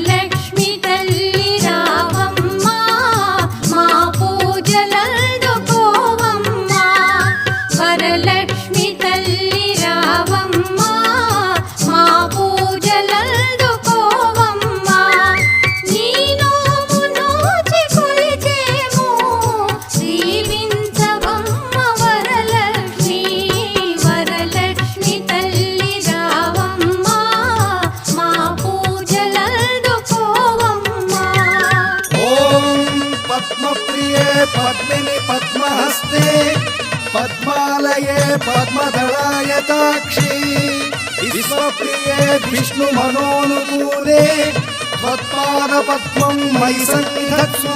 వరలక్ష్మి తల్లి రావమ్మ మా పూజలందుకోవమ్మ వరలక్ష్మి తల్లి రావమ్మ మా పూజలందుకోవమ్మ నీ నోము నోచి కొలిచేము దీవించవమ్మ వరలక్ష్మి వరలక్ష్మి తల్లి రావమ్మ మా పూజలందుకోవమ్మ ఓం పద్మప్రియే పద్మిని పద్మహస్తే పద్మాలయే పద్మదళాయతాక్షి విశ్వప్రియే విష్ణు మనోనుకూలే త్వత్పాద పద్మం మయి సంధత్స్వ